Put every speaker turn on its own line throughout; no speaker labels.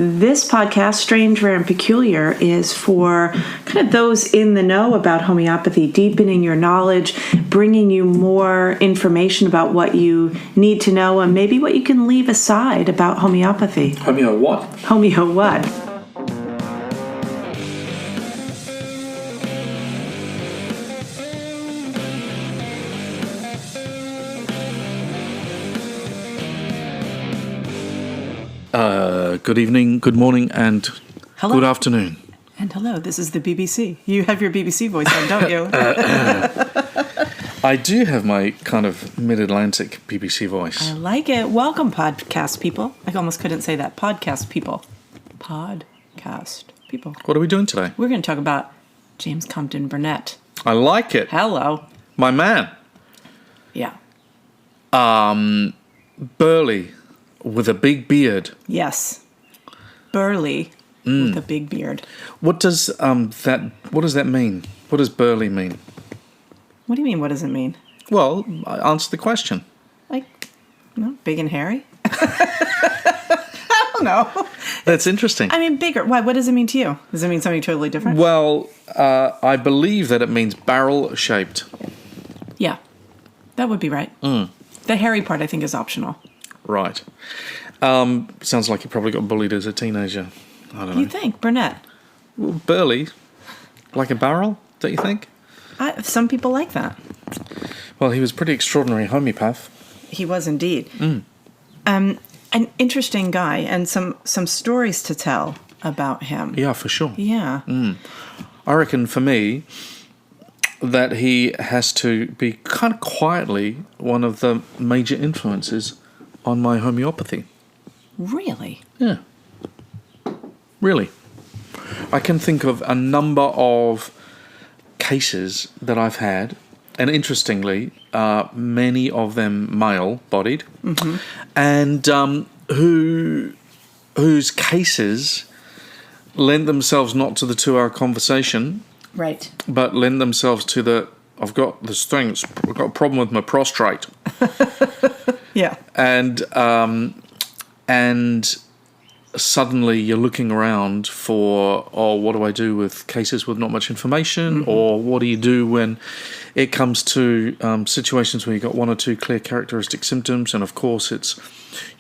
This podcast, Strange, Rare, and Peculiar, is for kind of those in the know about homeopathy, deepening your knowledge, bringing you more information about what you need to know, and maybe what you can leave aside about homeopathy.
Homeo what?
Homeo what?
Good evening, good morning, and
Hello.
good afternoon.
And hello, this is the BBC. You have your BBC voice on, don't you?
I do have my kind of mid-Atlantic BBC voice.
I like it. Welcome, podcast people. I almost couldn't say that. Podcast people. Podcast people.
What are we doing today?
We're going to talk about James Compton Burnett.
I like it.
Hello.
My man.
Yeah.
Burly, with a big beard.
Yes. Burly with a big beard.
What does that mean? What does burly mean?
What do you mean, what does it mean?
Well, answer the question.
Like, big and hairy? I don't know.
That's interesting.
I mean, bigger. Why? What does it mean to you? Does it mean something totally different?
Well, I believe that it means barrel-shaped.
Yeah. That would be right. The hairy part, I think, is optional.
Right. Sounds like you probably got bullied as a teenager. I don't know.
You think? Burnett?
Well, burly, like a barrel, don't you think?
Some people like that.
Well, he was a pretty extraordinary homeopath.
He was indeed. An interesting guy, and some stories to tell about him.
Yeah, for sure.
Yeah.
I reckon for me that he has to be kind of quietly one of the major influences on my homeopathy.
Really?
Yeah. Really. I can think of a number of cases that I've had, and interestingly, many of them male-bodied, and whose cases lend themselves not to the 2-hour conversation,
Right.
but lend themselves to I've got a problem with my prostrate.
Yeah.
And suddenly you're looking around for, what do I do with cases with not much information? Or what do you do when it comes to situations where you've got one or two clear characteristic symptoms? And of course it's,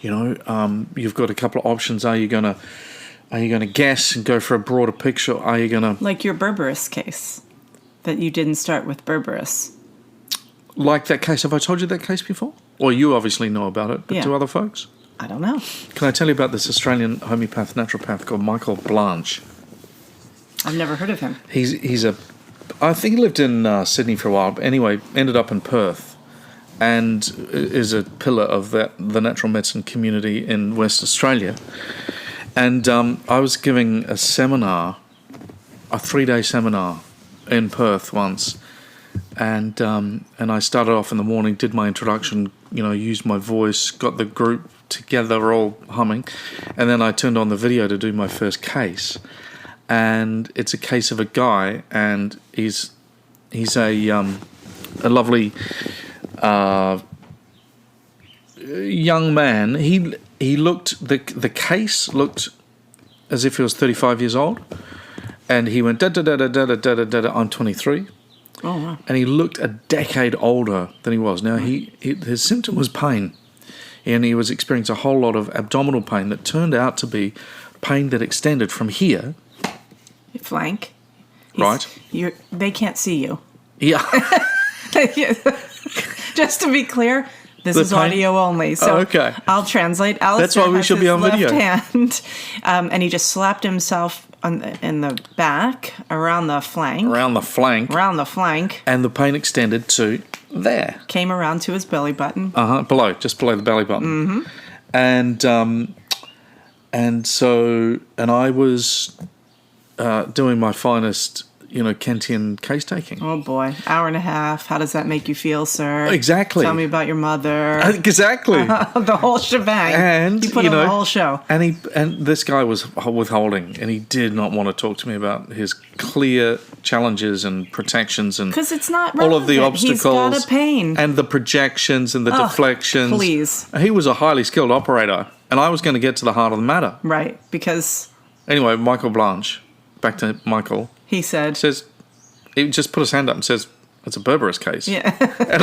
you've got a couple of options. Are you going to guess and go for a broader picture? Are you going to...
Like your Berberis case, that you didn't start with Berberis.
Like that case. Have I told you that case before? Well, you obviously know about it, but do other folks?
I don't know.
Can I tell you about this Australian homeopath, naturopath called Michael Blanche?
I've never heard of him.
I think he lived in Sydney for a while, but anyway, ended up in Perth, and is a pillar of the natural medicine community in West Australia. And I was giving a seminar, a 3-day seminar in Perth once, and I started off in the morning, did my introduction, used my voice, got the group together all humming, and then I turned on the video to do my first case. And it's a case of a guy, and he's a lovely young man. He looked, the case looked as if he was 35 years old, and he went da da da da da da da da da. I'm 23.
Oh wow!
And he looked a decade older than he was. Now his symptom was pain, and he was experiencing a whole lot of abdominal pain that turned out to be pain that extended from here.
Flank.
Right.
They can't see you.
Yeah.
Just to be clear, this is audio only, so
okay.
I'll translate. Alastair
That's why we should be on
left
video.
Hand, and he just slapped himself in the back, around the flank.
Around the flank. And the pain extended to there.
Came around to his belly button.
Just below the belly button. And I was doing my finest, Kentian case taking.
Oh boy, hour and a half. How does that make you feel, sir?
Exactly.
Tell me about your mother.
Exactly.
The whole shebang.
And
you put on the whole show.
And this guy was withholding, and he did not want to talk to me about his clear challenges and protections and
because it's not
all of the obstacles.
He's got a pain
and the projections and the deflections.
Please.
He was a highly skilled operator. And I was going to get to the heart of the matter.
Right, because
Anyway, Michael Blanche, back to Michael,
he said,
he just put his hand up and says, it's a Berberus case.
yeah.
And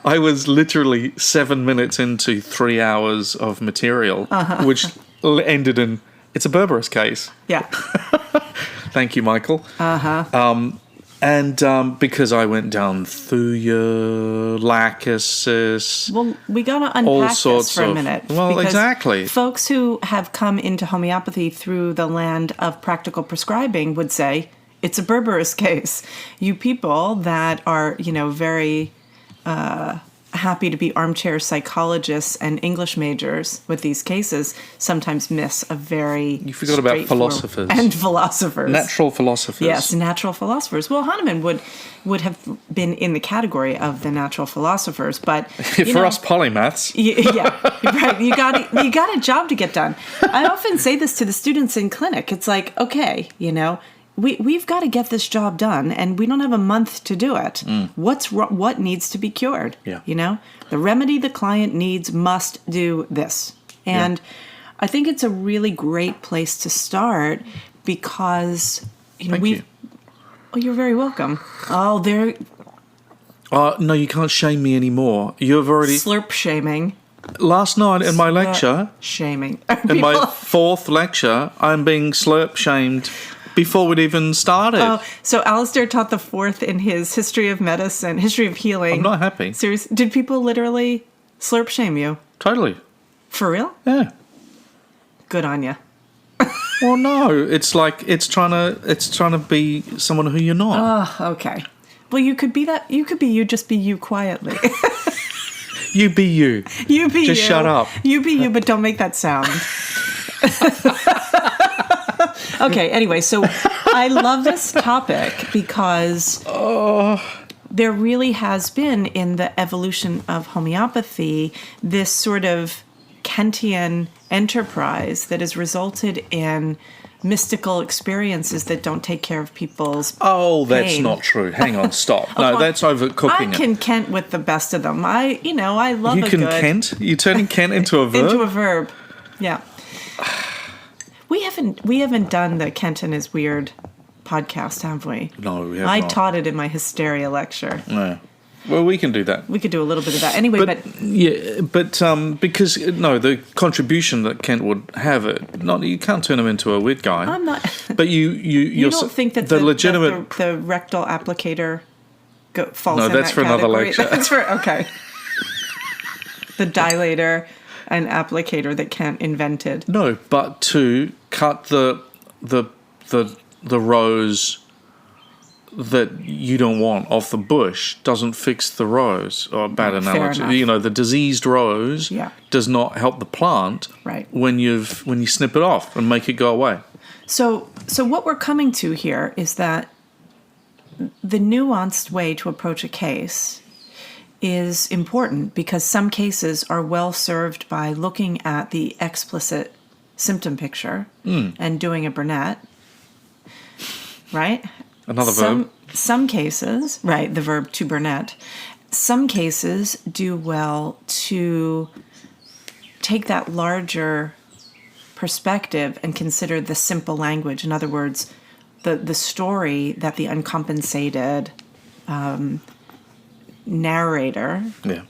I was literally 7 minutes into 3 hours of material, which ended in, it's a Berberus case.
Yeah.
Thank you, Michael. And because I went down Thuja, Lachesis.
Well, we got to unpack this for a minute.
Well,
because
exactly.
Folks who have come into homeopathy through the land of practical prescribing would say, it's a Berberus case. You people that are, very happy to be armchair psychologists and English majors with these cases sometimes miss a very
You forgot about philosophers.
And philosophers.
Natural philosophers.
Yes, natural philosophers. Well, Hahnemann would have been in the category of the natural philosophers, but
For us polymaths.
yeah, right. You got a job to get done. I often say this to the students in clinic. It's like, okay, we've got to get this job done, and we don't have a month to do it. What needs to be cured?
Yeah.
The remedy the client needs must do this. And I think it's a really great place to start because
Thank you.
Oh, you're very welcome. Oh, there.
No, you can't shame me anymore. You've already
Slurp shaming.
Last night in my lecture,
Shaming.
in my fourth lecture, I'm being slurp shamed before we'd even started.
Oh, so Alastair taught the fourth in his history of medicine, history of healing.
I'm not happy.
Serious? Did people literally slurp shame you?
Totally.
For real?
Yeah.
Good on you.
Well, no, it's like it's trying to be someone who you're not.
Oh, okay. Well, you could be that. You could be you. Just be you quietly.
You be you.
You be
Just
you.
shut up.
You be you, but don't make that sound. Okay, anyway, so I love this topic because there really has been in the evolution of homeopathy this sort of Kantian enterprise that has resulted in mystical experiences that don't take care of people's
Oh, that's
pain.
not true. Hang on, stop. No, that's overcooking
I
it.
can Kent with the best of them. I love
You
a
can
good...
Kent? You're turning Kent into a verb?
Into a verb, yeah. We haven't done the Kenton is weird podcast, have we?
No, we have
I
not.
taught it in my hysteria lecture.
No. Well, we can do that.
We could do a little bit of that anyway, but
because the contribution that Kent would have you can't turn him into a weird guy.
I'm not.
But you
don't think that
the legitimate
the rectal applicator falls
No,
in
that's
that
for another
category?
lecture.
That's for okay. The dilator and applicator that Kent invented.
No, but to cut the rose that you don't want off the bush doesn't fix the rose. Or bad analogy.
enough.
The diseased rose does not help the plant
Right.
when you snip it off and make it go away.
So what we're coming to here is that the nuanced way to approach a case is important because some cases are well served by looking at the explicit symptom picture and doing a Burnett, right?
Another verb.
Some cases, right, the verb to Burnett, some cases do well to take that larger perspective and consider the simple language. In other words, the story that the uncompensated narrator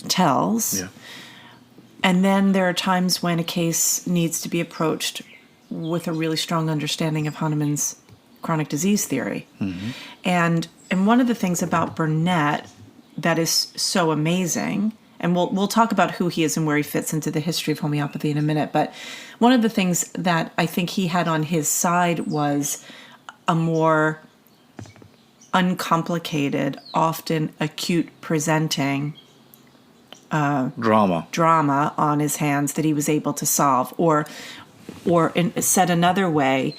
tells.
Yeah.
And then there are times when a case needs to be approached with a really strong understanding of Hahnemann's chronic disease theory.
Mm-hmm.
And one of the things about Burnett that is so amazing, and we'll talk about who he is and where he fits into the history of homeopathy in a minute, but one of the things that I think he had on his side was a more uncomplicated, often acute presenting drama on his hands that he was able to solve. Or said another way,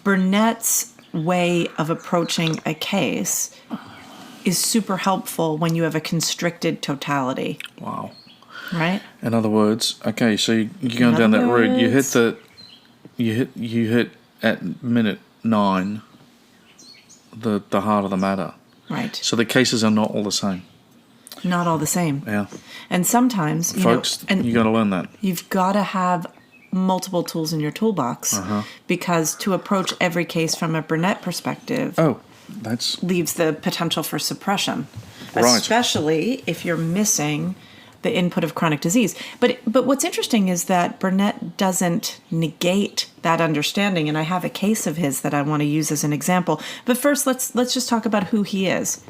Burnett's way of approaching a case is super helpful when you have a constricted totality.
Wow.
Right?
In other words, okay, so you're going down that route. You hit at minute 9 the heart of the matter.
Right.
So the cases are not all the same.
not all the same.
Yeah.
And sometimes,
Folks, you got to learn that.
You've got to have multiple tools in your toolbox because to approach every case from a Burnett perspective leaves the potential for suppression, especially if you're missing the input of chronic disease. But what's interesting is that Burnett doesn't negate that understanding, and I have a case of his that I want to use as an example. But first, let's just talk about who he is.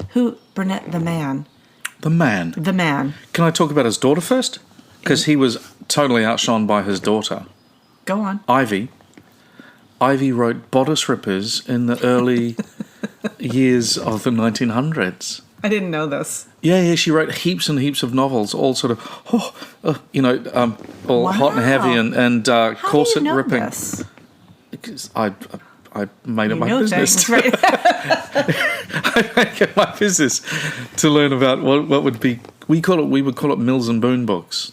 Burnett, the man.
The man.
The man.
Can I talk about his daughter first? Because he was totally outshone by his daughter.
Go on.
Ivy. Ivy wrote bodice rippers in the early years of the 1900s.
I didn't know this.
Yeah, she wrote heaps and heaps of novels, all sort of, all hot and heavy and corset ripping.
This?
Because I made it my business.
Things, right?
I make it my business to learn about what would be. We would call it Mills and Boon books.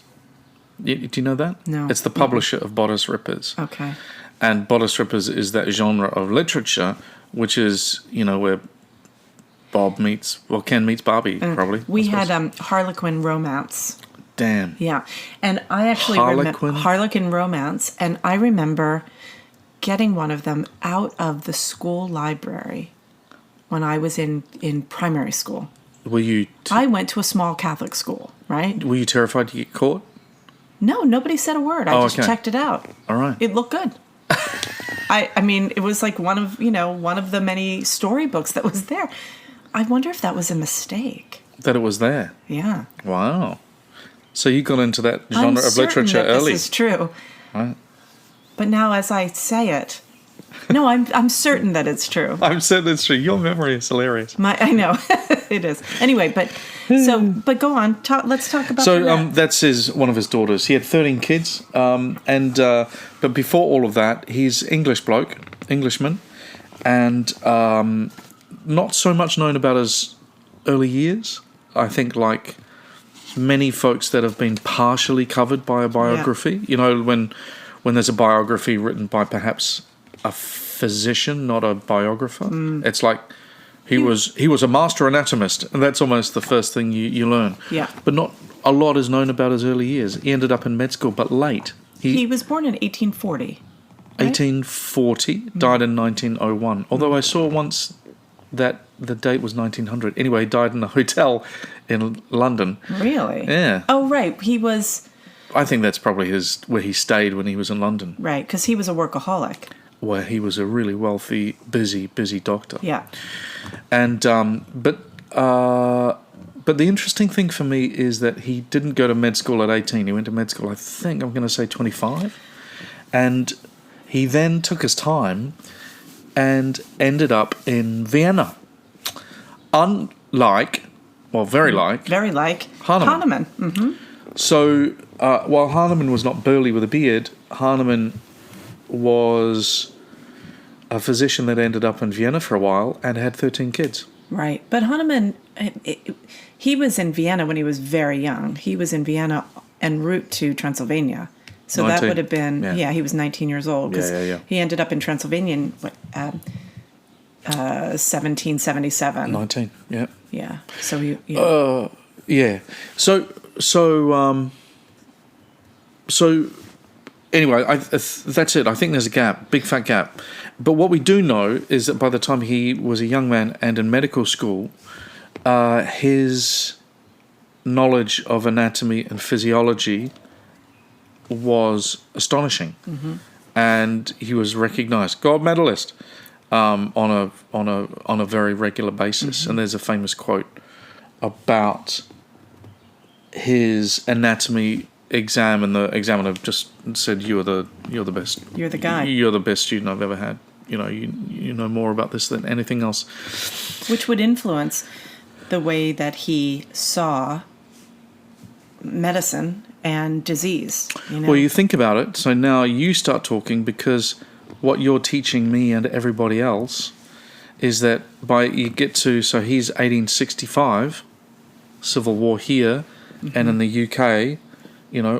Do you know that?
No.
It's the publisher of bodice rippers.
Okay.
And bodice rippers is that genre of literature, which is where Ken meets Barbie, probably.
We had Harlequin Romance.
Damn.
Yeah. And I actually remember Harlequin Romance, and I remember getting one of them out of the school library when I was in primary school.
Were you...
I went to a small Catholic school, right?
Were you terrified to get caught?
No, nobody said a word. I just checked it out.
All right.
It looked good. I mean, it was like one of the many storybooks that was there. I wonder if that was a mistake.
That it was there?
Yeah.
Wow. So you got into that genre of literature early.
This is true.
Right.
But now as I say it, no, I'm certain that it's true.
I'm certain it's true. Your memory is hilarious.
I know. It is. Anyway, but go on. Let's talk about
that. That's one of his daughters. He had 13 kids. But before all of that, he's Englishman, and not so much known about his early years. I think like many folks that have been partially covered by a biography. Yeah. When there's a biography written by perhaps a physician, not a biographer. It's like he was a master anatomist, and that's almost the first thing you learn.
Yeah.
But not a lot is known about his early years. He ended up in med school, but late.
He was born in 1840. Right?
1840, died in 1901. Although I saw once that the date was 1900. Anyway, he died in a hotel in London.
Really?
Yeah.
Oh, right. He was...
I think that's probably where he stayed when he was in London.
Right, because he was a workaholic.
Where he was a really wealthy, busy doctor.
Yeah.
And but the interesting thing for me is that he didn't go to med school at 18. He went to med school, I think, I'm going to say 25. And he then took his time and ended up in Vienna. Very like
Hahnemann. Mm-hmm.
So while Hahnemann was not burly with a beard, Hahnemann was a physician that ended up in Vienna for a while and had 13 kids.
Right. But Hahnemann, he was in Vienna when he was very young. He was in Vienna en route to Transylvania. So 19, that would have been, he was 19 years old.
Yeah.
He ended up in Transylvania in 1777.
19, yeah.
Yeah. So he...
Yeah. So anyway, that's it. I think there's a gap, big fat gap. But what we do know is that by the time he was a young man and in medical school, his knowledge of anatomy and physiology was astonishing, and he was recognised gold medalist on a very regular basis. And there's a famous quote about his anatomy exam, and the examiner just said, "You're the best.
You're the guy.
You're the best student I've ever had. You know more about this than anything else."
Which would influence the way that he saw medicine and disease.
Well, you think about it. So now you start talking, because what you're teaching me and everybody else is that so he's 1865, Civil War here, and in the UK,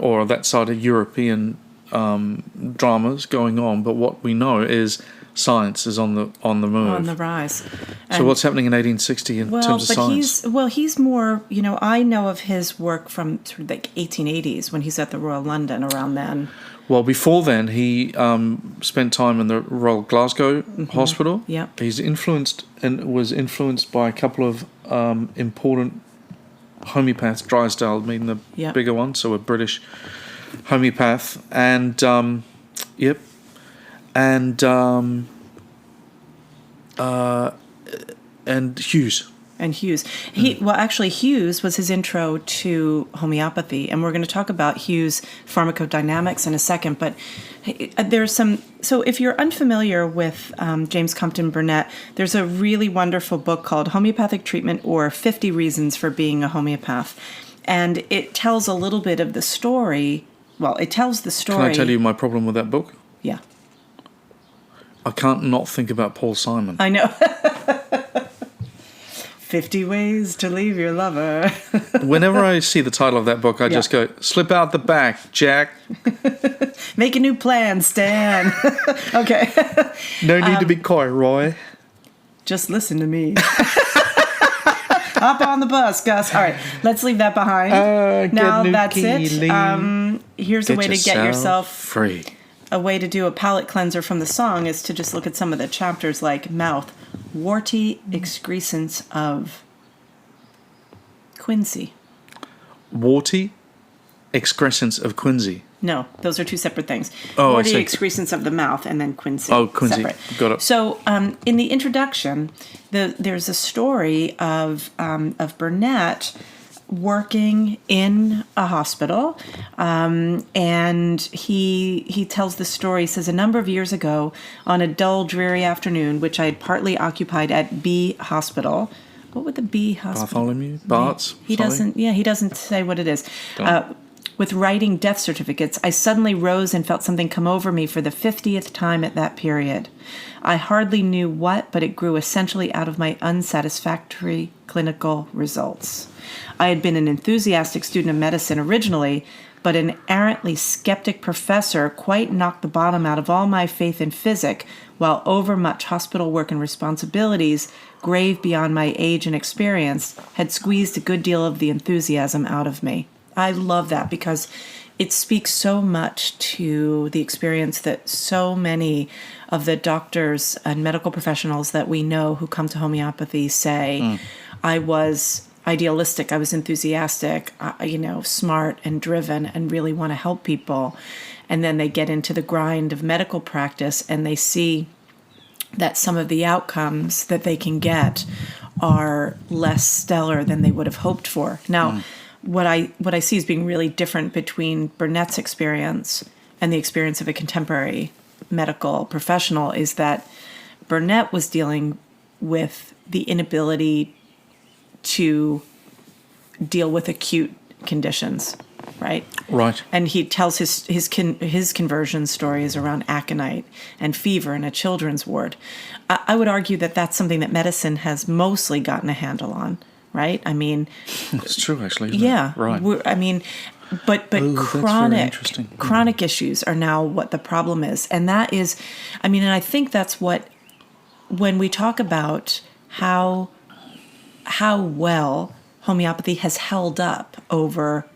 or that side of European dramas going on, but what we know is science is on the move.
On the rise.
So what's happening in 1860 in terms of science?
He's more, I know of his work from sort of like 1880s when he's at the Royal London around then.
Well, before then, he spent time in the Royal Glasgow Hospital.
Yeah.
He's was influenced by a couple of important homeopaths, Drysdale being the bigger one, so a British homeopath, and Hughes.
And Hughes. Hughes was his intro to homeopathy, and we're going to talk about Hughes' pharmacodynamics in a second, but there's some... So if you're unfamiliar with James Compton Burnett, there's a really wonderful book called Homeopathic Treatment or 50 Reasons for Being a Homeopath, and it tells a little bit of the story. Well, it tells the story...
Can I tell you my problem with that book?
Yeah.
I can't not think about Paul Simon.
I know. 50 Ways to Leave Your Lover.
Whenever I see the title of that book, I just go, slip out the back, Jack.
Make a new plan, Stan. Okay.
No need to be coy, Roy.
Just listen to me. Hop on the bus, Gus. All right, let's leave that behind. Now that's it. Here's a way to get yourself
free.
A way to do a palate cleanser from the song is to just look at some of the chapters like mouth, warty excrescence of quinsy.
Warty excrescence of quinsy.
No, those are two separate things.
Oh,
warty
I see.
excrescence of the mouth and then quinsy.
Oh, quinsy.
Separate.
Got it.
So in the introduction, there's a story of Burnett working in a hospital, and he tells the story. He says, a number of years ago, on a dull, dreary afternoon, which I had partly occupied at B Hospital. What would the B Hospital?
Bartholomew? Bart's?
He doesn't say what it is. With writing death certificates, I suddenly rose and felt something come over me for the 50th time at that period. I hardly knew what, but it grew essentially out of my unsatisfactory clinical results. I had been an enthusiastic student of medicine originally, but an arrantly skeptic professor quite knocked the bottom out of all my faith in physic, while overmuch hospital work and responsibilities, grave beyond my age and experience, had squeezed a good deal of the enthusiasm out of me. I love that because it speaks so much to the experience that so many of the doctors and medical professionals that we know who come to homeopathy say, I was idealistic, I was enthusiastic, smart and driven and really want to help people. And then they get into the grind of medical practice and they see that some of the outcomes that they can get are less stellar than they would have hoped for. Now, what I see as being really different between Burnett's experience and the experience of a contemporary medical professional is that Burnett was dealing with the inability to deal with acute conditions, right?
Right.
And he tells his conversion stories around aconite and fever in a children's ward. I would argue that that's something that medicine has mostly gotten a handle on. Right? I mean,
it's true, actually. Isn't it? Right.
But chronic issues are now what the problem is, and that is, and I think that's what when we talk about how well homeopathy has held up over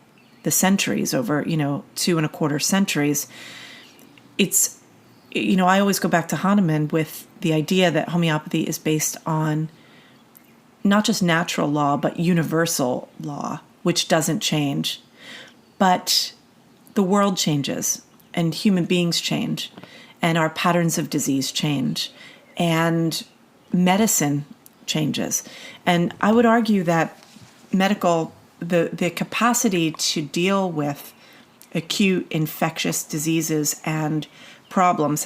the centuries, over 2.25 centuries. It's I always go back to Hahnemann with the idea that homeopathy is based on not just natural law, but universal law, which doesn't change. But the world changes, and human beings change, and our patterns of disease change, and medicine changes. And I would argue that the capacity to deal with acute infectious diseases and problems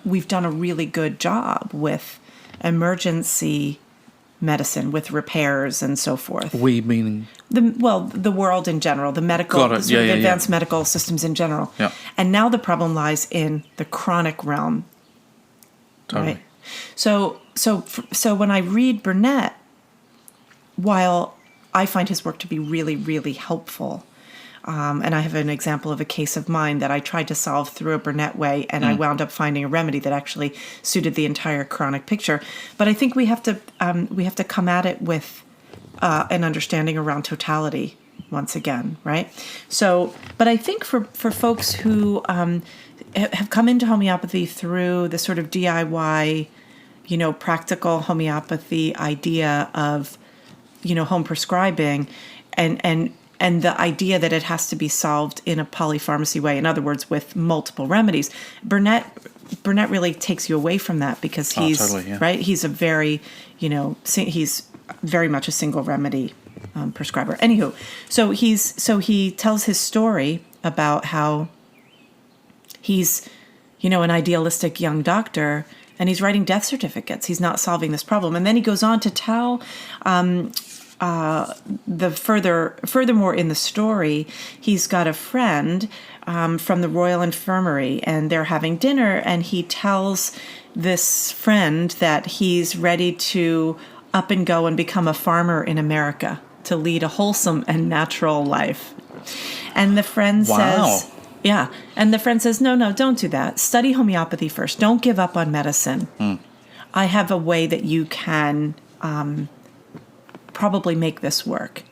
we've done a really good job with emergency medicine, with repairs and so forth.
We meaning?
The world in general, the medical, the advanced medical systems in general.
Yeah.
And now the problem lies in the chronic realm.
Totally.
Right? So when I read Burnett, while I find his work to be really, really helpful, And I have an example of a case of mine that I tried to solve through a Burnett way, and I wound up finding a remedy that actually suited the entire chronic picture. But I think we have to come at it with an understanding around totality once again, right? So, but I think for folks who have come into homeopathy through the sort of DIY, practical homeopathy idea of, home prescribing, and the idea that it has to be solved in a polypharmacy way. In other words, with multiple remedies. Burnett really takes you away from that because he's
totally, yeah.
right. He's a very, he's very much a single remedy prescriber. Anywho, so he tells his story about how he's, an idealistic young doctor, and he's writing death certificates. He's not solving this problem. And then he goes on to tell furthermore in the story, he's got a friend from the Royal Infirmary, and they're having dinner, and he tells this friend that he's ready to up and go and become a farmer in America to lead a wholesome and natural life. And the friend says... Yeah. And the friend says, no, don't do that. Study homeopathy first. Don't give up on medicine. I have a way that you can probably make this work.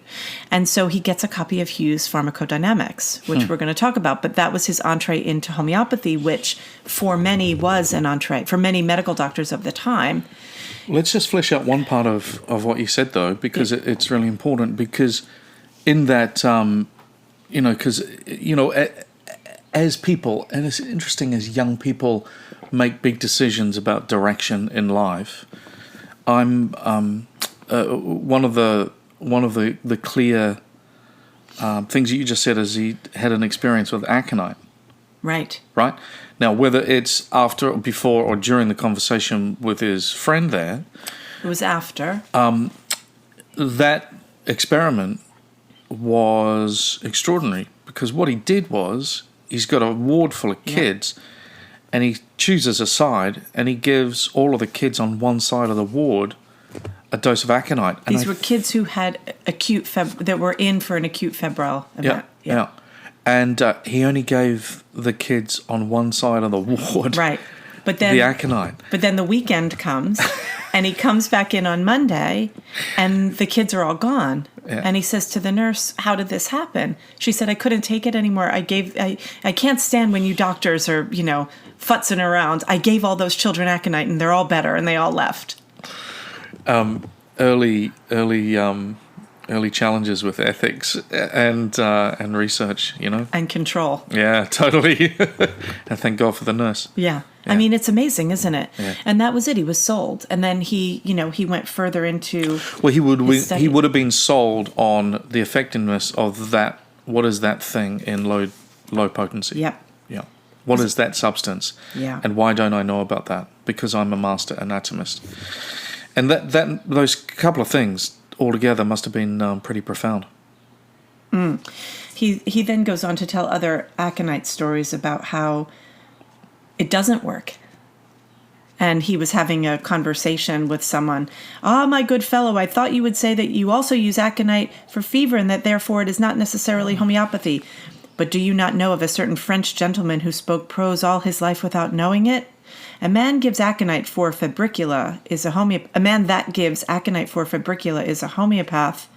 And so he gets a copy of Hugh's Pharmacodynamics, which we're going to talk about. But that was his entree into homeopathy, which for many was an entree, for many medical doctors of the time.
Let's just flesh out one part of what you said, though, because it's really important. Because in that, as people, and it's interesting as young people make big decisions about direction in life, I'm one of the clear things that you just said is he had an experience with aconite.
Right.
Right? Now, whether it's after or before or during the conversation with his friend there...
It was after.
That experiment was extraordinary because what he did was... He's got a ward full of kids, and he chooses a side, and he gives all of the kids on one side of the ward a dose of aconite. And
These were kids who had that were in for an acute febrile event.
Yeah. And he only gave the kids on one side of the ward,
right? But then
the aconite.
But then the weekend comes, and he comes back in on Monday, and the kids are all gone. Yeah. And he says to the nurse, "How did this happen?" She said, "I couldn't take it anymore. I can't stand when you doctors are, futzing around. I gave all those children aconite, and they're all better, and they all left."
Early challenges with ethics and research,
and control.
Yeah, totally. And thank God for the nurse.
Yeah. I mean, it's amazing, isn't it? Yeah. And that was it. He was sold, and then he went further into.
Well, he would have been sold on the effectiveness of that. What is that thing in low potency?
Yep.
Yeah. What is that substance?
Yeah.
And why don't I know about that? Because I'm a master anatomist. And that those couple of things altogether must have been pretty profound.
He then goes on to tell other aconite stories about how it doesn't work. And he was having a conversation with someone. My good fellow, I thought you would say that you also use aconite for fever and that therefore it is not necessarily homeopathy. But do you not know of a certain French gentleman who spoke prose all his life without knowing it? A man gives aconite for febricula is a man that gives aconite for febricula is a homeopath.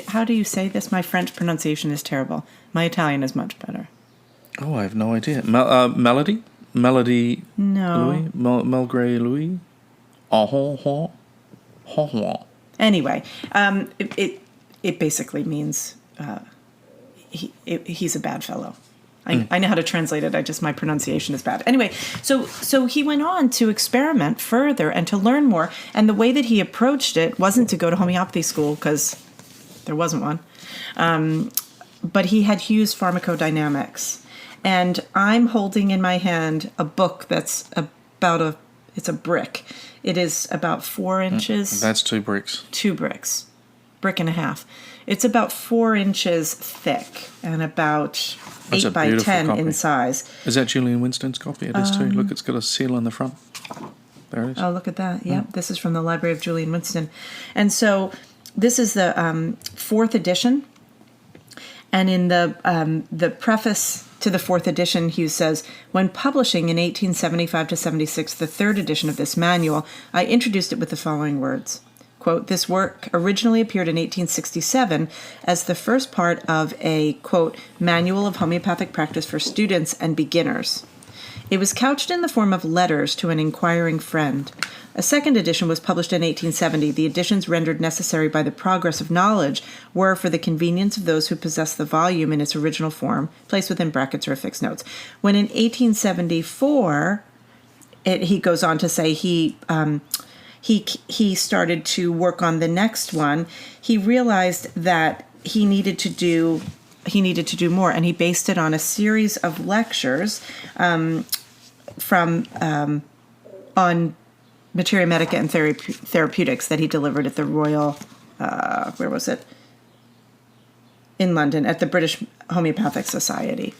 How do you say this? My French pronunciation is terrible. My Italian is much better.
Oh, I have no idea. Melody? Melody?
No.
Louis? Melgré Louis?
Anyway, it basically means he's a bad fellow. I know how to translate it. My pronunciation is bad. Anyway, so he went on to experiment further and to learn more. And the way that he approached it wasn't to go to homeopathy school because there wasn't one. But he had Hugh's Pharmacodynamics. And I'm holding in my hand a book that's it's a brick. It is about 4 inches.
That's 2 bricks.
2 bricks. Brick and a half. It's about 4 inches thick and about 8 by 10 copy in size.
Is that Julian Winston's copy? It is too. Look, it's got a seal on the front. There it is.
Oh, look at that. Yeah, This is from the Library of Julian Winston. And so this is the 4th edition. And in the preface to the 4th edition, Hughes says, when publishing in 1875 to 76 the 3rd edition of this manual, I introduced it with the following words. Quote, this work originally appeared in 1867 as the first part of a, quote, manual of homeopathic practice for students and beginners. It was couched in the form of letters to an inquiring friend. A second edition was published in 1870. The editions rendered necessary by the progress of knowledge were, for the convenience of those who possessed the volume in its original form, placed within brackets or affixed notes. When in 1874, he goes on to say he started to work on the next one. He realized that he needed to do more, and he based it on a series of lectures on materia medica and therapeutics that he delivered at the Royal, in London, at the British Homeopathic Society.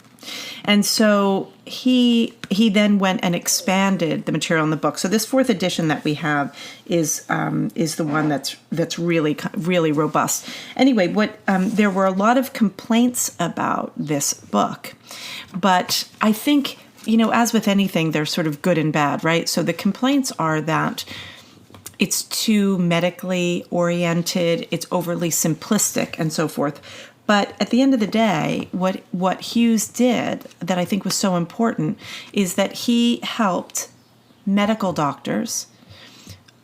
And so he then went and expanded the material in the book. So this 4th edition that we have is the one that's really robust. Anyway, there were a lot of complaints about this book, but I think, as with anything, there's sort of good and bad, right? So the complaints are that it's too medically oriented, it's overly simplistic, and so forth. But at the end of the day, what Hughes did that I think was so important is that he helped medical doctors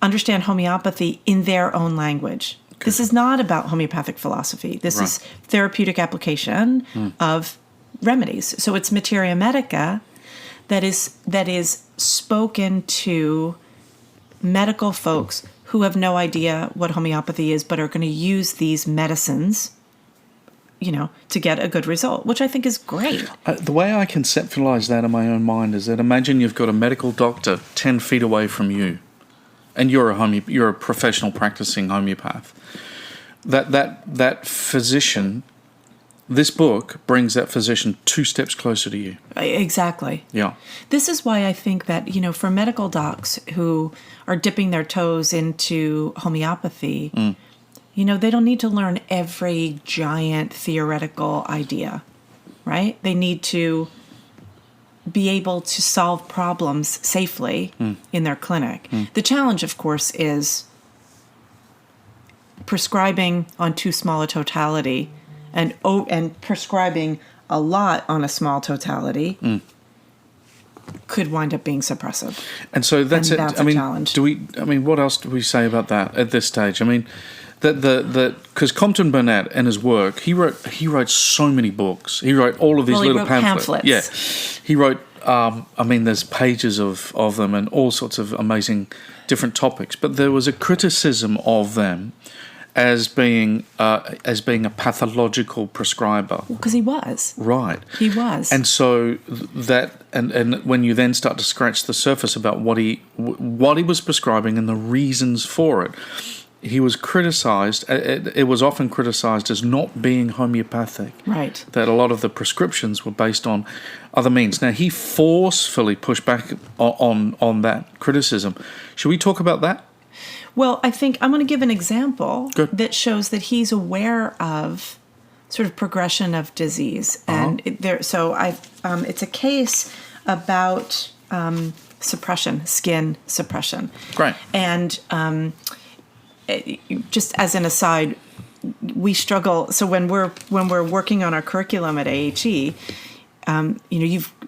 understand homeopathy in their own language. Okay. This is not about homeopathic philosophy. This is therapeutic application of remedies. So it's materia medica that is spoken to medical folks who have no idea what homeopathy is, but are going to use these medicines to get a good result, which I think is great.
The way I conceptualize that in my own mind is that imagine you've got a medical doctor 10 feet away from you, and you're a professional practicing homeopath. That physician, this book brings that physician 2 steps closer to you.
Exactly.
Yeah.
This is why I think that, for medical docs who are dipping their toes into homeopathy, they don't need to learn every giant theoretical idea, right? They need to be able to solve problems safely in their clinic. The challenge, of course, is prescribing on too small a totality and prescribing a lot on a small totality could wind up being suppressive.
And so that's it.
That's a challenge.
What else do we say about that at this stage? Because Compton Burnett in his work, he wrote so many books. He wrote all of these little pamphlets. Yeah, he wrote. There's pages of them and all sorts of amazing different topics. But there was a criticism of them as being a pathological prescriber.
Because he was.
Right.
He was.
And so that and when you then start to scratch the surface about what he was prescribing and the reasons for it, he was criticized. It was often criticized as not being homeopathic.
Right. That
a lot of the prescriptions were based on other means. Now, he forcefully pushed back on that criticism. Should we talk about that?
Well, I think I'm going to give an example that shows that he's aware of sort of progression of disease. And it's a case about suppression, skin suppression.
Great.
And just as an aside, we struggle. So when we're working on our curriculum at AHE,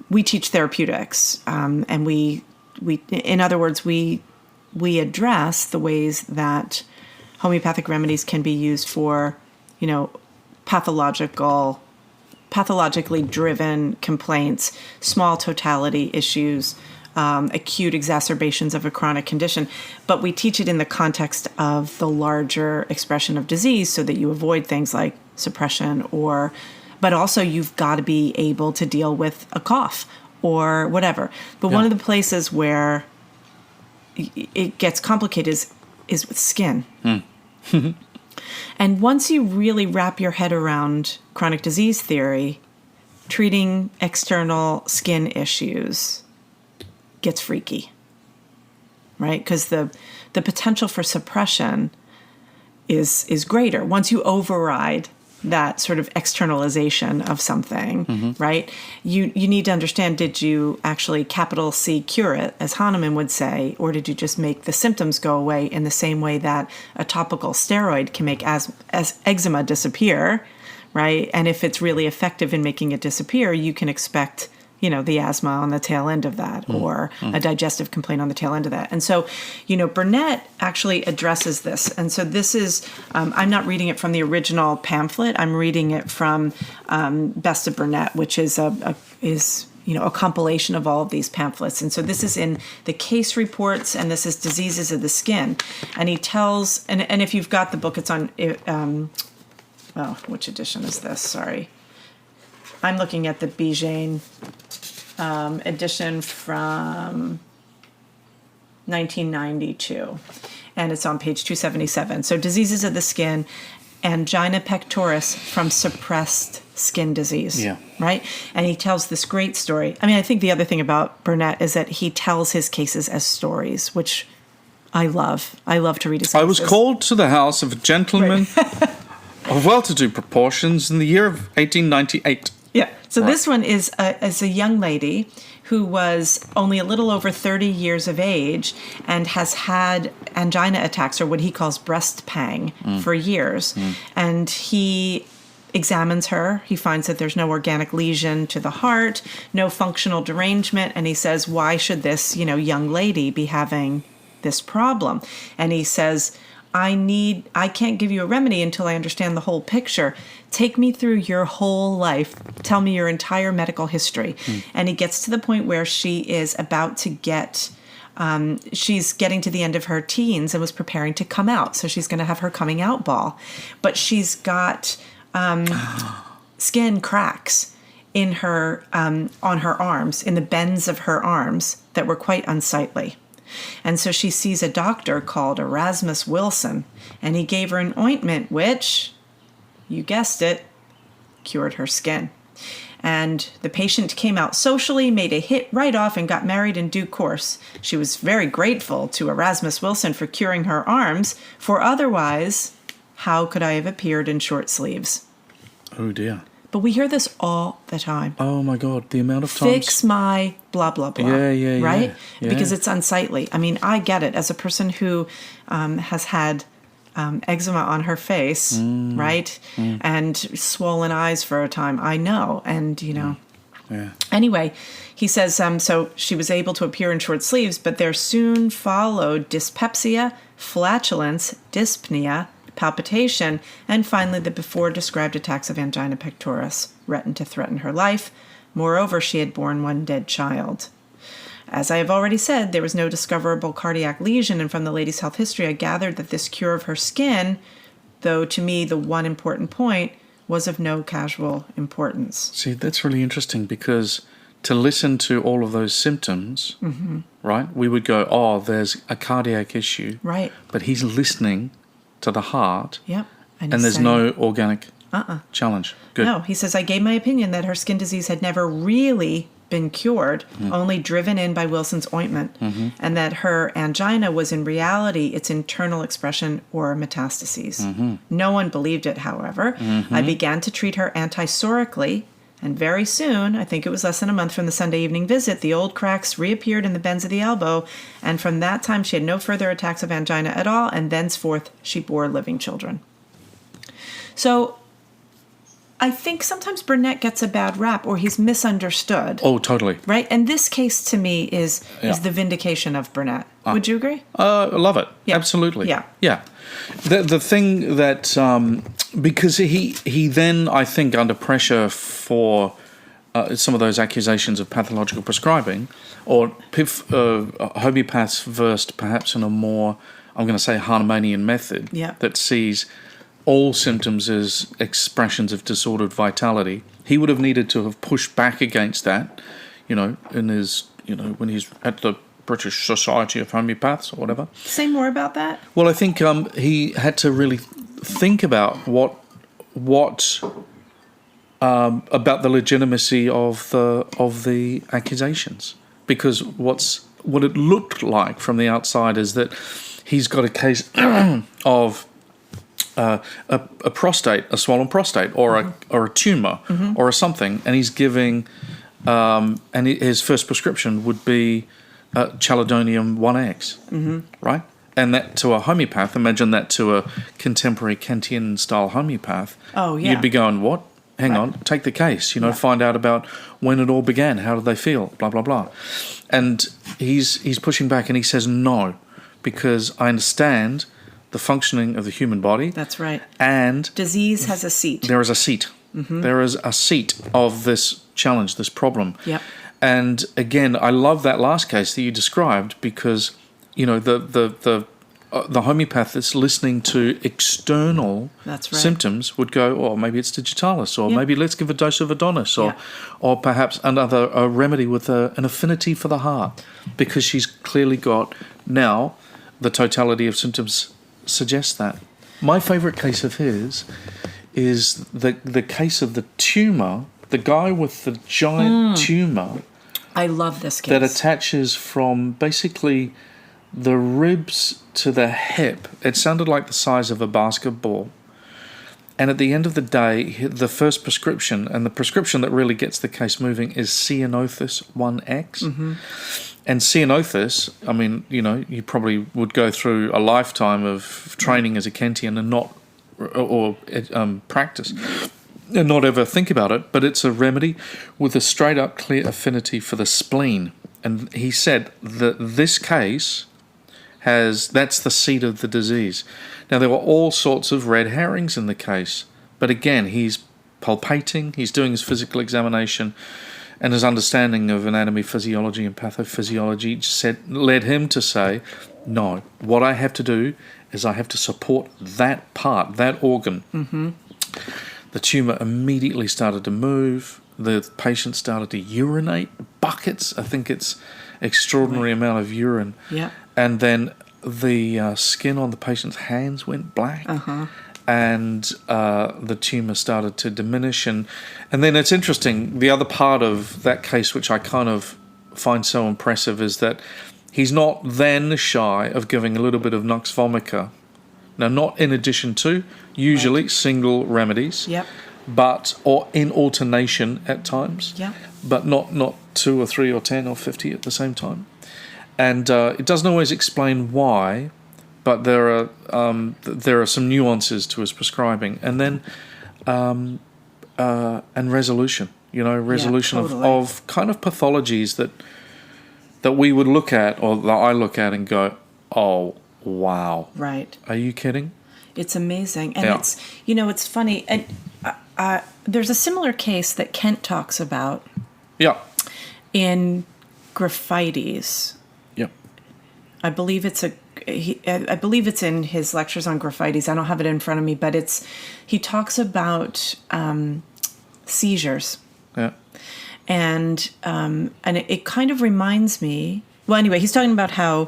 we teach therapeutics, and we in other words we address the ways that homeopathic remedies can be used for, pathologically driven complaints, small totality issues, acute exacerbations of a chronic condition, but we teach it in the context of the larger expression of disease so that you avoid things like suppression but also you've got to be able to deal with a cough or whatever. But one of the places where it gets complicated is with skin. And once you really wrap your head around chronic disease theory, treating external skin issues gets freaky, right? Because the potential for suppression is greater once you override that sort of externalization of something, right? You need to understand, did you actually capital C cure it, as Hahnemann would say, or did you just make the symptoms go away in the same way that a topical steroid can make as eczema disappear, right? And if it's really effective in making it disappear, you can expect, the asthma on the tail end of that, or a digestive complaint on the tail end of that. And so, Burnett actually addresses this. And so this is, I'm not reading it from the original pamphlet. I'm reading it from Best of Burnett, which is a compilation of all of these pamphlets. And so this is in the case reports, and this is Diseases of the Skin. And he tells, and if you've got the book, it's on, which edition is this? Sorry. I'm looking at the Bijane edition from 1992, and it's on page 277. So Diseases of the Skin, angina pectoris from suppressed skin disease.
Yeah.
Right? And he tells this great story. I mean, I think the other thing about Burnett is that he tells his cases as stories, which I love. I love to read his cases.
I was called to the house of a gentleman of well-to-do proportions in the year of 1898.
Yeah. So this one is a young lady who was only a little over 30 years of age and has had angina attacks, or what he calls breast pang, for years. And he examines her. He finds that there's no organic lesion to the heart, no functional derangement. And he says, why should this, young lady be having this problem? And he says, I can't give you a remedy until I understand the whole picture. Take me through your whole life. Tell me your entire medical history. And he gets to the point where she is about to get, she's getting to the end of her teens and was preparing to come out. So she's going to have her coming out ball. But she's got skin cracks in her, on her arms, in the bends of her arms that were quite unsightly. And so she sees a doctor called Erasmus Wilson, and he gave her an ointment which, you guessed it, cured her skin. And the patient came out socially, made a hit right off, and got married in due course. She was very grateful to Erasmus Wilson for curing her arms, for otherwise, how could I have appeared in short sleeves?
Oh, dear.
But we hear this all the time.
Oh, my God. The amount of times.
Fix my blah, blah, blah.
Yeah.
Right?
Yeah.
Because it's unsightly. I mean, I get it. As a person who has had eczema on her face, right? And swollen eyes for a time, I know. And, Yeah. Anyway, he says, so she was able to appear in short sleeves, but there soon followed dyspepsia, flatulence, dyspnea, palpitation, and finally the before-described attacks of angina pectoris, written to threaten her life. Moreover, she had borne one dead child. As I have already said, there was no discoverable cardiac lesion, and from the lady's health history, I gathered that this cure of her skin, though to me the one important point, was of no casual importance.
See, that's really interesting, because to listen to all of those symptoms, right, we would go, oh, there's a cardiac issue.
Right.
But he's listening to the heart,
Yep.
And there's no organic challenge. Good.
No, he says, I gave my opinion that her skin disease had never really been cured, only driven in by Wilson's ointment, and that her angina was in reality its internal expression or metastases. No one believed it, however. I began to treat her antisorically, and very soon, I think it was less than a month from the Sunday evening visit, the old cracks reappeared in the bends of the elbow, and from that time she had no further attacks of angina at all, and thenceforth she bore living children. So I think sometimes Burnett gets a bad rap, or he's misunderstood.
Oh, totally.
Right? And this case to me is the vindication of Burnett. Would you agree?
I love it.
Yeah.
Absolutely.
Yeah.
The thing that, because he then, I think, under pressure for some of those accusations of pathological prescribing, or homeopaths versed perhaps in a more, I'm going to say, Hahnemannian method that sees all symptoms as expressions of disordered vitality. He would have needed to have pushed back against that, in his, when he's at the British Society of Homeopaths or whatever.
Say more about that.
Well, I think he had to really think about what about the legitimacy of the accusations, because what it looked like from the outside is that he's got a case of a prostate, a swollen prostate, or a tumor, or a something, and he's giving, and his first prescription would be chalcodonium 1X, right? And that to a homeopath, imagine that to a contemporary Kantian style homeopath.
Oh, yeah.
You'd be going, what? Hang on, take the case, find out about when it all began, how did they feel, blah, blah, blah. And he's pushing back, and he says no, because I understand the functioning of the human body.
That's right.
And
disease has a seat.
There is a seat. There is a seat of this challenge, this problem.
Yep.
And again, I love that last case that you described, because the homeopath that's listening to external symptoms would go, oh, maybe it's digitalis, or maybe let's give a dose of Adonis, or perhaps another remedy with an affinity for the heart, because she's clearly got now the totality of symptoms suggests that. My favourite case of his is the case of the tumour, the guy with the giant tumour.
I love this case.
That attaches from basically the ribs to the hip. It sounded like the size of a basketball. And at the end of the day, the first prescription, and the prescription that really gets the case moving, is Ceanothus 1X. And Ceanothus, I mean, you probably would go through a lifetime of training as a Kantian and not, or practice, and not ever think about it, but it's a remedy with a straight up clear affinity for the spleen. And he said that this case that's the seat of the disease. Now, there were all sorts of red herrings in the case, but again, he's palpating, he's doing his physical examination, and his understanding of anatomy, physiology, and pathophysiology led him to say, no, what I have to do is I have to support that part, that organ. The tumour immediately started to move. The patient started to urinate buckets. I think it's extraordinary amount of urine.
Yeah.
And then the skin on the patient's hands went black. And the tumour started to diminish. And then it's interesting, the other part of that case, which I kind of find so impressive, is that he's not then shy of giving a little bit of Nux vomica. Now, not in addition to, usually single remedies, or in alternation at times, but not 2 or 3 or 10 or 50 at the same time. And it doesn't always explain why, but there are some nuances to his prescribing. And then and resolution, of kind of pathologies that we would look at, or that I look at and go, oh, wow.
Right.
Are you kidding?
It's amazing. And it's, it's funny. And there's a similar case that Kent talks about in Graphites. I believe it's in his lectures on Graphites. I don't have it in front of me, but he talks about seizures. And it kind of reminds me. Well, anyway, he's talking about how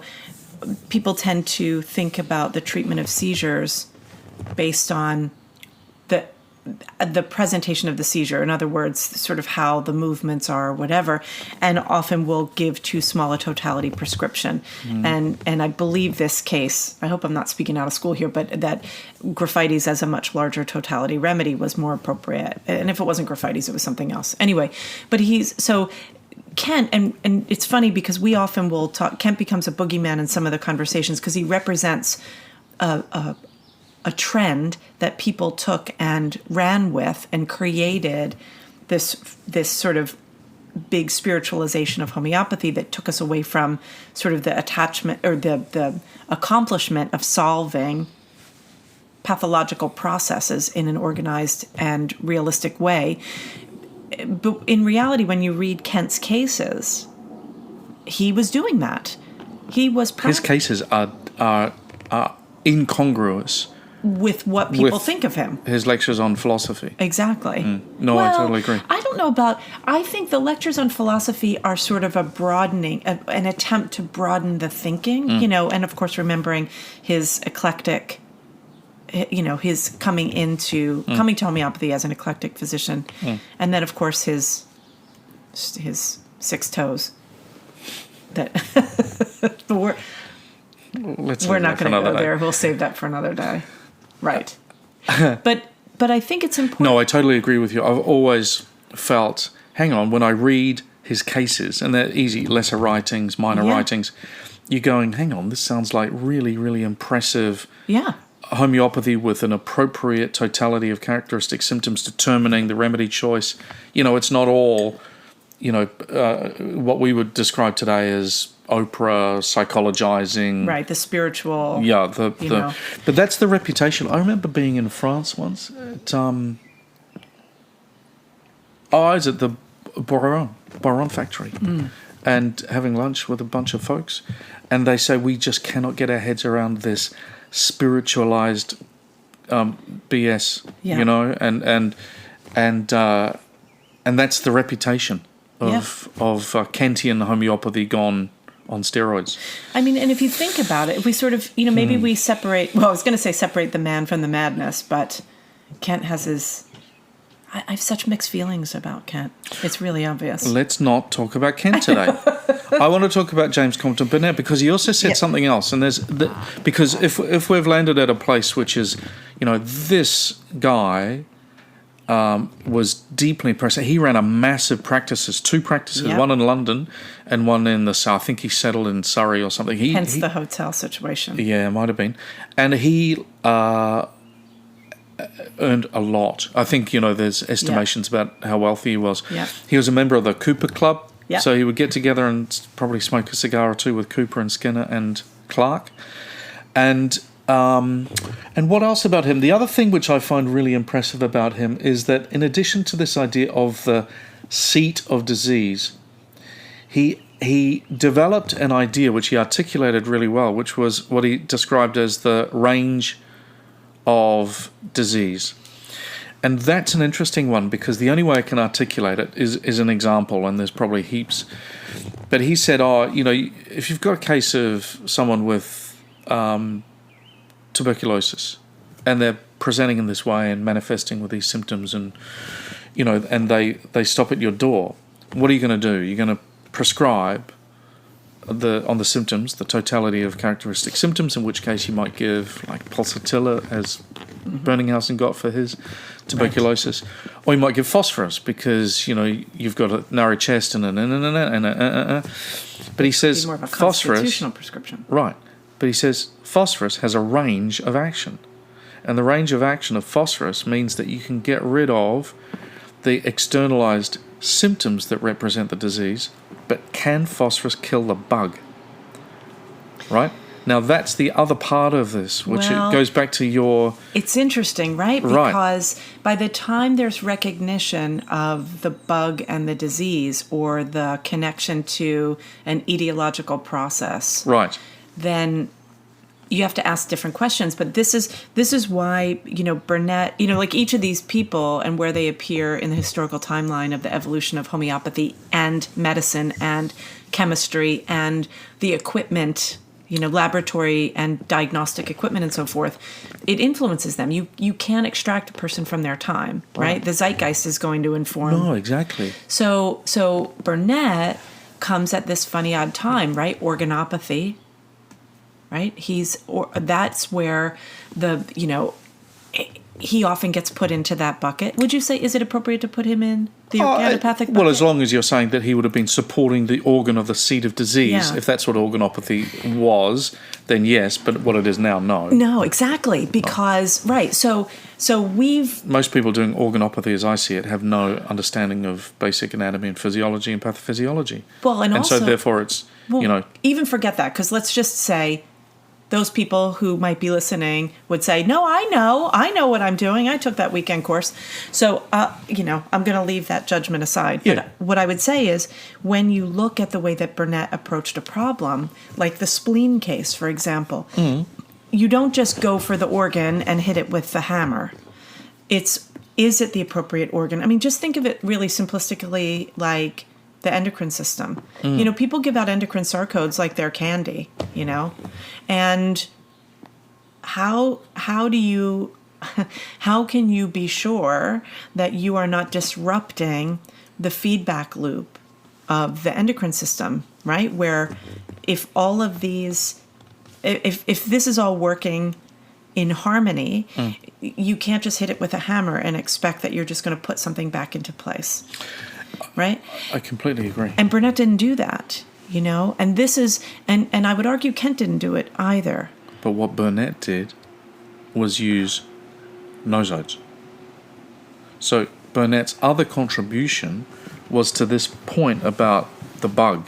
people tend to think about the treatment of seizures based on the presentation of the seizure. In other words, sort of how the movements are, whatever, and often will give too small a totality prescription. And I believe this case, I hope I'm not speaking out of school here, but that Graphites as a much larger totality remedy was more appropriate. And if it wasn't Graphites, it was something else. Anyway, but Kent, and it's funny because we often will talk, Kent becomes a boogeyman in some of the conversations because he represents a trend that people took and ran with and created this sort of big spiritualization of homeopathy that took us away from sort of the attachment or the accomplishment of solving pathological processes in an organized and realistic way. But in reality, when you read Kent's cases, he was doing that. He was
his cases are incongruous
with what people think of him.
His lectures on philosophy.
Exactly.
No, I totally agree.
I don't know about... I think the lectures on philosophy are sort of a broadening, an attempt to broaden the thinking, and of course remembering his eclectic, his coming to homeopathy as an eclectic physician. And then, of course, his 6 toes. That... We're not going to go there. We'll save that for another day. Right. But I think it's important.
No, I totally agree with you. I've always felt, hang on, when I read his cases, and they're easy, lesser writings, minor writings, you're going, hang on, this sounds like really, really impressive homeopathy with an appropriate totality of characteristic symptoms determining the remedy choice. It's not all, what we would describe today as Oprah psychologizing.
Right, the spiritual.
Yeah, but that's the reputation. I remember being in France once at, I was at the Boron factory and having lunch with a bunch of folks, and they say we just cannot get our heads around this spiritualized BS, and that's the reputation of Kantian homeopathy gone on steroids.
I mean, and if you think about it, if we sort of, maybe we separate, well, I was going to say separate the man from the madness, but Kent has his, I have such mixed feelings about Kent. It's really obvious.
Let's not talk about Kent today. I want to talk about James Compton Burnett because he also said something else. And because if we've landed at a place which is, this guy was deeply impressed. He ran a massive two practices, one in London and one in the south. I think he settled in Surrey or something.
Hence the hotel situation.
Yeah, it might have been. And he earned a lot. I think, there's estimations about how wealthy he was.
Yeah.
He was a member of the Cooper Club.
Yeah.
So he would get together and probably smoke a cigar or two with Cooper and Skinner and Clark. And what else about him? The other thing which I find really impressive about him is that in addition to this idea of the seat of disease, he developed an idea which he articulated really well, which was what he described as the range of disease. And that's an interesting one because the only way I can articulate it is an example, and there's probably heaps. But he said, if you've got a case of someone with tuberculosis and they're presenting in this way and manifesting with these symptoms and they stop at your door, what are you going to do? You're going to prescribe on the symptoms, the totality of characteristic symptoms, in which case you might give like pulsatilla as Berningshausen got for his tuberculosis, or you might give phosphorus because you've got a narrow chest and but he says
more of a
phosphorus
constitutional prescription,
right? But he says phosphorus has a range of action, and the range of action of phosphorus means that you can get rid of the externalized symptoms that represent the disease, but can phosphorus kill the bug? Right? Now that's the other part of this, which it goes back to your...
It's interesting, right? Because by the time there's recognition of the bug and the disease or the connection to an etiological process,
right,
then you have to ask different questions. But this is why, Burnett, like each of these people and where they appear in the historical timeline of the evolution of homeopathy and medicine and chemistry and the equipment, laboratory and diagnostic equipment and so forth, it influences them. You can't extract a person from their time, right? The zeitgeist is going to inform.
No, exactly.
So Burnett comes at this funny odd time, right? Organopathy, right? That's where he often gets put into that bucket. Would you say, is it appropriate to put him in the organopathic bucket?
Well, as long as you're saying that he would have been supporting the organ of the seat of disease, if that's what organopathy was, then yes, but what it is now, no.
No, exactly, because, right, so
most people doing organopathy, as I see it, have no understanding of basic anatomy and physiology and pathophysiology.
Well, and also...
so therefore it's,
even forget that, because let's just say... Those people who might be listening would say, no, I know what I'm doing. I took that weekend course. So, I'm going to leave that judgment aside.
Yeah.
But what I would say is when you look at the way that Burnett approached a problem, like the spleen case, for example, you don't just go for the organ and hit it with the hammer. Is it the appropriate organ? I mean, just think of it really simplistically like the endocrine system. People give out endocrine SAR codes like they're candy, and how can you be sure that you are not disrupting the feedback loop of the endocrine system, right? Where if all of these, if this is all working in harmony, you can't just hit it with a hammer and expect that you're just going to put something back into place, right?
I completely agree.
And Burnett didn't do that, and this is, and I would argue Kent didn't do it either.
But what Burnett did was use nosodes. So Burnett's other contribution was to this point about the bug,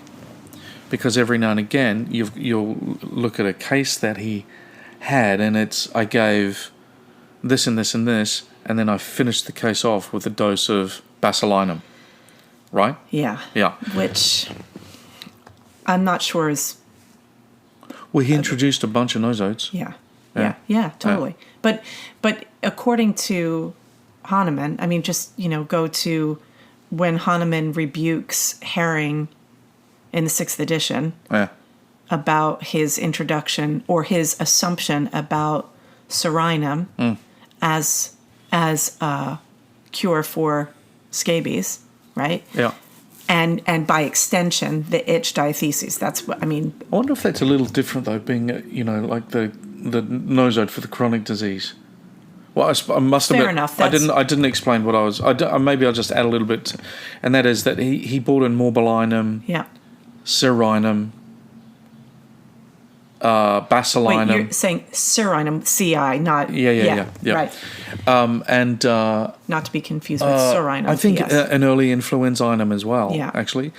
because every now and again you'll look at a case that he had, and I gave this and this and this, and then I finished the case off with a dose of basilinum, right?
Yeah. Which I'm not sure is.
Well, he introduced a bunch of nosodes.
Yeah, totally. But according to Hahnemann, I mean, just, go to when Hahnemann rebukes Herring in the 6th edition about his introduction or his assumption about Serinum as a cure for scabies, right?
Yeah.
And by extension, the itch diatheses. That's what I mean.
I wonder if that's a little different, though, being, like the nosode for the chronic disease. Well, I must admit,
fair enough.
I didn't explain what I was. Maybe I'll just add a little bit, and that is that he brought in morbillinum, Serinum, basilinum.
Wait, you're saying Serinum, CI, not
yeah,
right.
And
not to be confused with Serinum.
I think an early influenzainum as well.
Yeah.
Actually,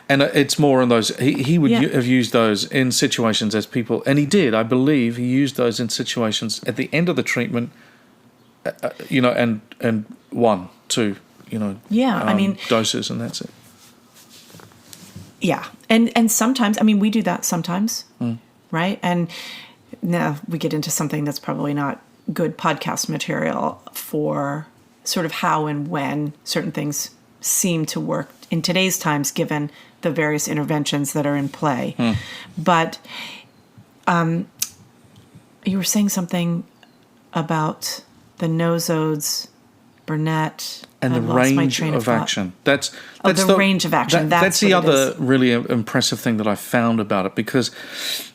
and it's more on those. He would have used those in situations as people, and he did. I believe he used those in situations at the end of the treatment. And 1, 2,
I mean,
doses, and that's it.
Yeah, and sometimes, I mean, we do that sometimes, right? And now we get into something that's probably not good podcast material for sort of how and when certain things seem to work in today's times, given the various interventions that are in play. But you were saying something about the nosodes, Burnett,
and the range of action. That's
the range of action.
That's the other really impressive thing that I found about it, because,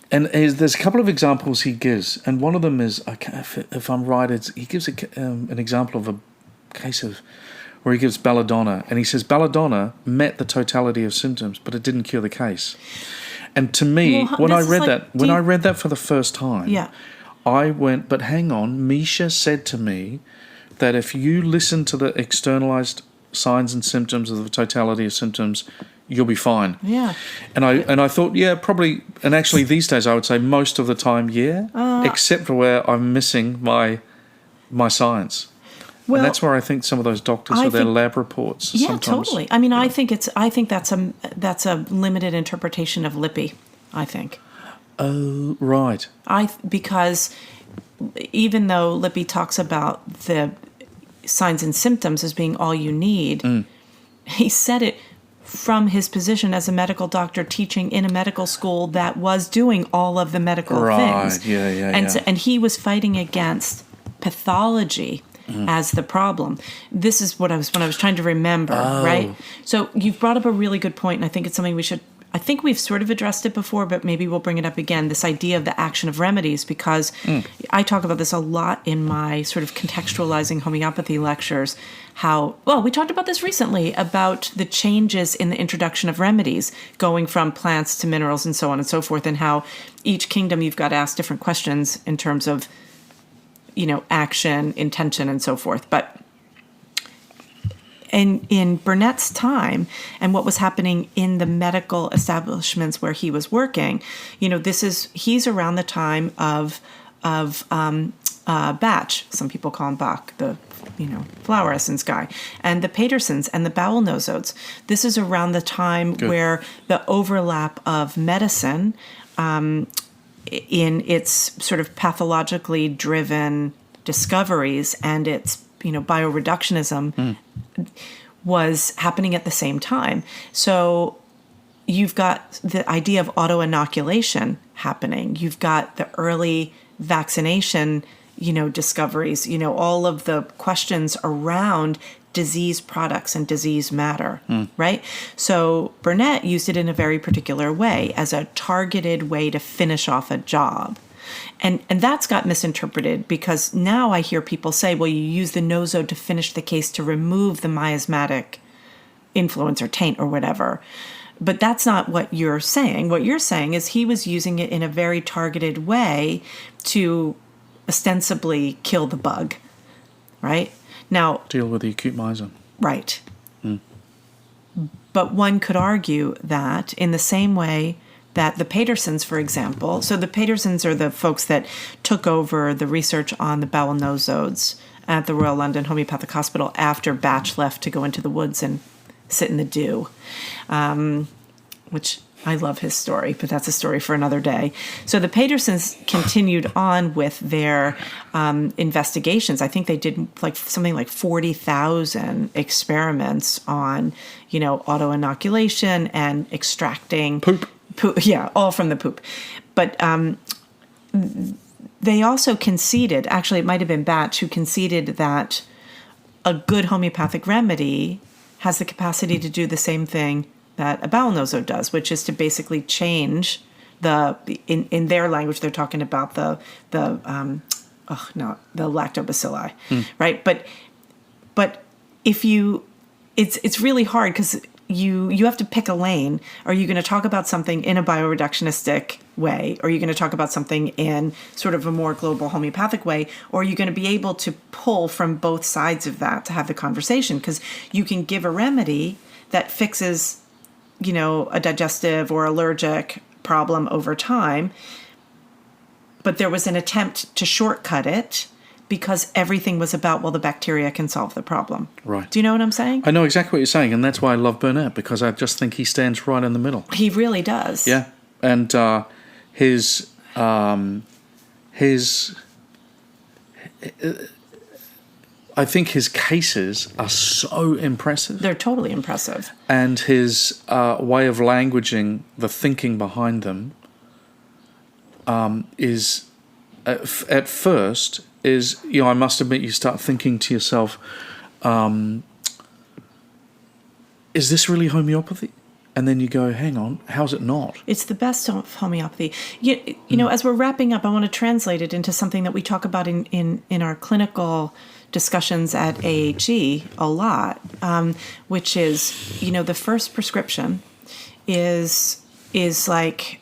there's a couple of examples he gives, and one of them is, if I'm right, he gives an example of a case of where he gives belladonna, and he says belladonna met the totality of symptoms, but it didn't cure the case. And to me, when I read that for the first time, I went, but hang on, Misha said to me that if you listen to the externalized signs and symptoms of the totality of symptoms, you'll be fine.
Yeah.
And I thought, probably, and actually these days I would say most of the time, except for where I'm missing my science. Well, and that's where I think some of those doctors with their lab reports.
Yeah,
sometimes,
totally. I mean, I think that's a limited interpretation of Lippi, I think.
Oh, right.
Because even though Lippi talks about the signs and symptoms as being all you need, he said it from his position as a medical doctor teaching in a medical school that was doing all of the medical things. And he was fighting against pathology as the problem. This is what when I was trying to remember, right? So you've brought up a really good point, and I think it's something I think we've sort of addressed it before, but maybe we'll bring it up again, this idea of the action of remedies, because I talk about this a lot in my sort of contextualizing homeopathy lectures, we talked about this recently, about the changes in the introduction of remedies, going from plants to minerals and so on and so forth, and how each kingdom you've got to ask different questions in terms of, action, intention, and so forth. But in Burnett's time and what was happening in the medical establishments where he was working, he's around the time of Bach. Some people call him Bach, the flower essence guy, and the Patersons and the bowel nosodes. This is around the time where the overlap of medicine in its sort of pathologically driven discoveries and its bioreductionism was happening at the same time. So you've got the idea of auto-inoculation happening. You've got the early vaccination, discoveries, all of the questions around disease products and disease matter, right? So Burnett used it in a very particular way as a targeted way to finish off a job. And that's got misinterpreted, because now I hear people say, well, you use the nosode to finish the case to remove the miasmatic influence or taint or whatever. But that's not what you're saying. What you're saying is he was using it in a very targeted way to ostensibly kill the bug, right? Now,
deal with the acute miasm.
Right. But one could argue that in the same way that the Patersons, for example, so the Patersons are the folks that took over the research on the bowel nosodes at the Royal London Homeopathic Hospital after Batch left to go into the woods and sit in the dew, which I love his story, but that's a story for another day. So the Patersons continued on with their investigations. I think they did something like 40,000 experiments on, auto-inoculation and extracting
poop.
Yeah, all from the poop. But they also conceded, actually it might have been Batch who conceded, that a good homeopathic remedy has the capacity to do the same thing that a bowel nosode does, which is to basically change in their language, they're talking about the lactobacilli, right? But if it's really hard, because you have to pick a lane. Are you going to talk about something in a bioreductionistic way? Or are you going to talk about something in sort of a more global homeopathic way? Or are you going to be able to pull from both sides of that to have the conversation? Because you can give a remedy that fixes, a digestive or allergic problem over time, but there was an attempt to shortcut it because everything was about, well, the bacteria can solve the problem.
Right.
Do you know what I'm saying?
I know exactly what you're saying, and that's why I love Burnett, because I just think he stands right in the middle.
He really does.
Yeah, and his I think his cases are so impressive.
They're totally impressive.
And his way of languaging the thinking behind them is, at first, I must admit, you start thinking to yourself, is this really homeopathy? And then you go, hang on, how's it not?
It's the best of homeopathy. You know, as we're wrapping up, I want to translate it into something that we talk about in our clinical discussions at AHE a lot, which is, the first prescription is like,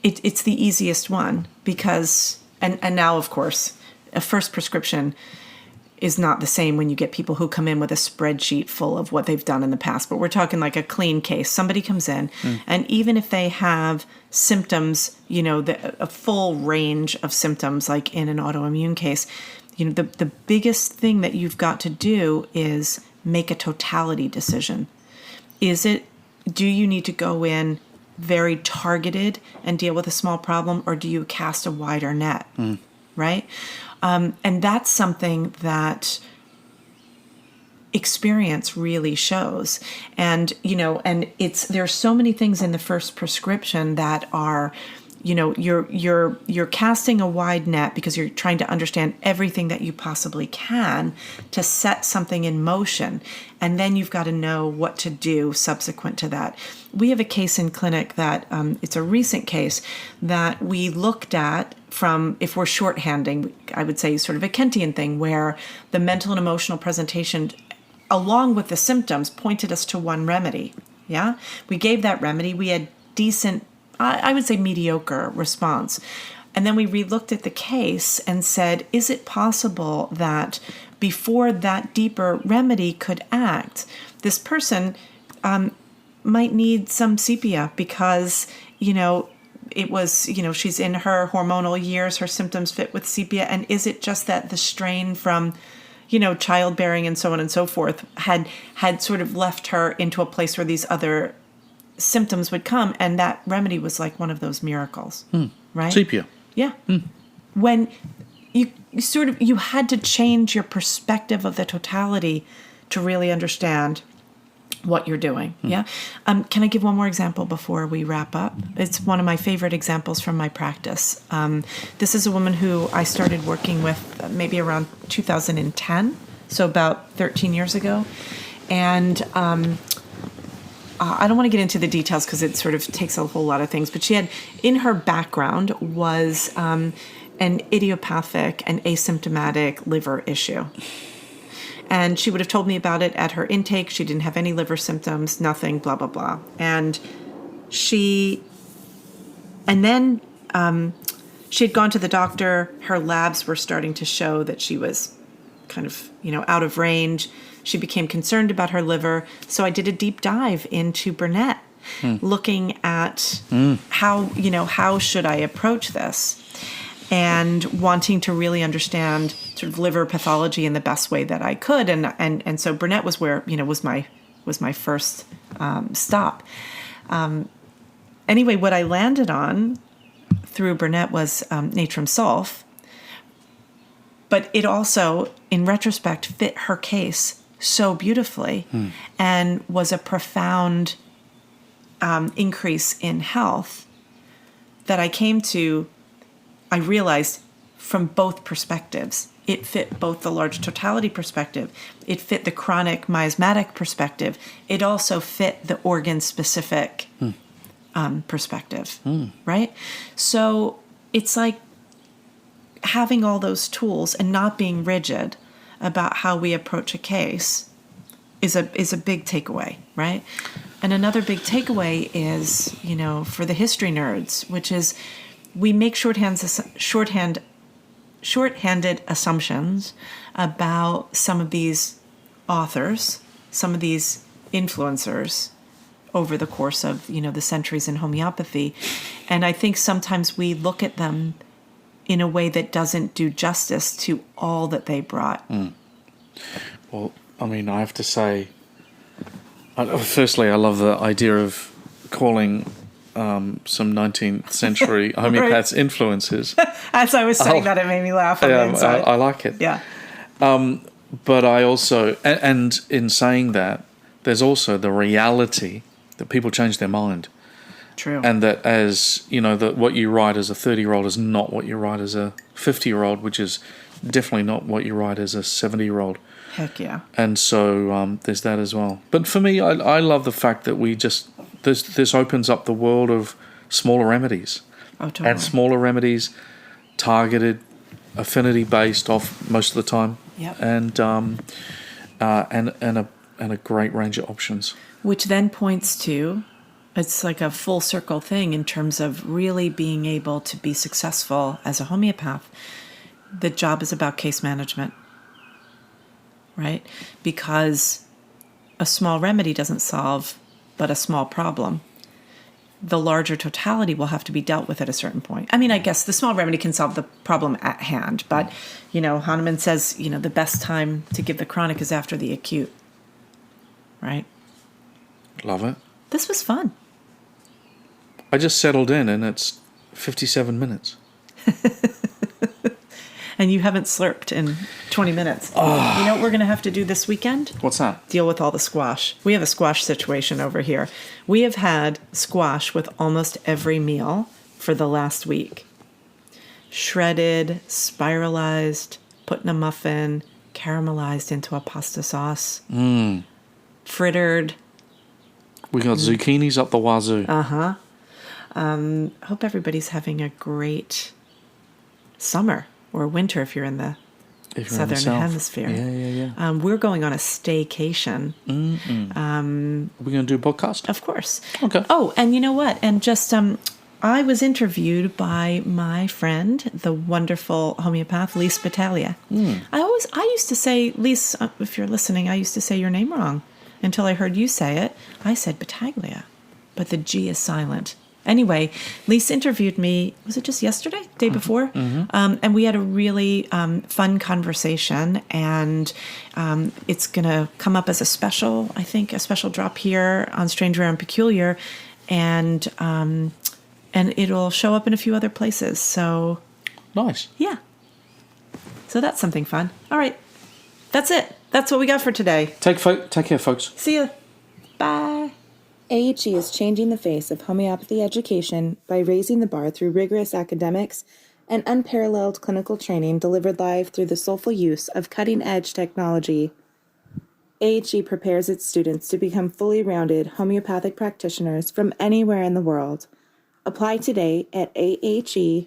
it's the easiest one because, and now, of course, a first prescription is not the same when you get people who come in with a spreadsheet full of what they've done in the past. But we're talking like a clean case. Somebody comes in, and even if they have symptoms, a full range of symptoms, like in an autoimmune case, the biggest thing that you've got to do is make a totality decision. Do you need to go in very targeted and deal with a small problem, or do you cast a wider net? Right? And that's something that experience really shows. And, there's so many things in the first prescription that are, you're casting a wide net because you're trying to understand everything that you possibly can to set something in motion. And then you've got to know what to do subsequent to that. We have a case in clinic that, it's a recent case that we looked at from, if we're shorthanding, I would say sort of a Kentian thing where the mental and emotional presentation, along with the symptoms, pointed us to one remedy. Yeah. We gave that remedy. We had decent, I would say mediocre response. And then we relooked at the case and said, is it possible that before that deeper remedy could act, this person might need some sepia because, it was, she's in her hormonal years, her symptoms fit with sepia. And is it just that the strain from, childbearing and so on and so forth had sort of left her into a place where these other symptoms would come, and that remedy was like one of those miracles, right?
Sepia.
Yeah. When you had to change your perspective of the totality to really understand what you're doing. Yeah. Can I give one more example before we wrap up? It's one of my favorite examples from my practice. This is a woman who I started working with maybe around 2010, so about 13 years ago. And I don't want to get into the details because it sort of takes a whole lot of things, but she had, in her background was an idiopathic and asymptomatic liver issue. And she would have told me about it at her intake. She didn't have any liver symptoms, nothing, blah, blah, blah. And then she had gone to the doctor. Her labs were starting to show that she was kind of, out of range. She became concerned about her liver. So I did a deep dive into Burnett, looking at how should I approach this, and wanting to really understand sort of liver pathology in the best way that I could. And so Burnett was where, was my first stop. Anyway, what I landed on through Burnett was natrum sulph, but it also, in retrospect, fit her case so beautifully and was a profound increase in health that I realized from both perspectives. It fit both the large totality perspective, it fit the chronic miasmatic perspective, it also fit the organ-specific perspective, right? So it's like having all those tools and not being rigid about how we approach a case is a big takeaway, right? And another big takeaway is, for the history nerds, which is we make shorthanded assumptions about some of these authors, some of these influencers over the course of, the centuries in homeopathy. And I think sometimes we look at them in a way that doesn't do justice to all that they brought.
Well, I have to say, firstly, I love the idea of calling some 19th century homeopaths influences.
As I was saying that, it made me laugh on the inside.
I like it.
Yeah.
But I also, and in saying that, there's also the reality that people change their mind.
True.
And that as, that what you write as a 30-year-old is not what you write as a 50-year-old, which is definitely not what you write as a 70-year-old.
Heck yeah.
And so there's that as well. But for me, I love the fact that we just, this opens up the world of smaller remedies.
Oh, totally.
And smaller remedies, targeted, affinity-based off most of the time.
Yep.
And a great range of options.
Which then points to, it's like a full circle thing in terms of really being able to be successful as a homeopath. The job is about case management, right? Because a small remedy doesn't solve but a small problem. The larger totality will have to be dealt with at a certain point. I guess the small remedy can solve the problem at hand, but, Hahnemann says, the best time to give the chronic is after the acute, right?
Love it.
This was fun.
I just settled in and it's 57 minutes.
And you haven't slurped in 20 minutes. Oh. You know what we're going to have to do this weekend?
What's that?
Deal with all the squash. We have a squash situation over here. We have had squash with almost every meal for the last week. Shredded, spiralized, put in a muffin, caramelized into a pasta sauce, frittered.
We got zucchinis up the wazoo.
Uh-huh. Hope everybody's having a great summer or winter if you're in the southern hemisphere.
Yeah.
We're going on a staycation.
Are we going to do a podcast?
Of course.
Okay.
Oh, and you know what? And just I was interviewed by my friend, the wonderful homeopath Lise Battaglia. I used to say, Lise, if you're listening, I used to say your name wrong until I heard you say it. I said Battaglia, but the G is silent. Anyway, Lise interviewed me, was it just yesterday, day before? And we had a really fun conversation, and it's going to come up as a special drop here on Strange, Rare, and Peculiar, and it'll show up in a few other places. So
nice.
Yeah. So that's something fun. All right. That's it. That's what we got for today.
Take care, folks.
See ya. Bye.
AHE is changing the face of homeopathy education by raising the bar through rigorous academics and unparalleled clinical training delivered live through the soulful use of cutting-edge technology. AHE prepares its students to become fully rounded homeopathic practitioners from anywhere in the world. Apply today at ahe.online.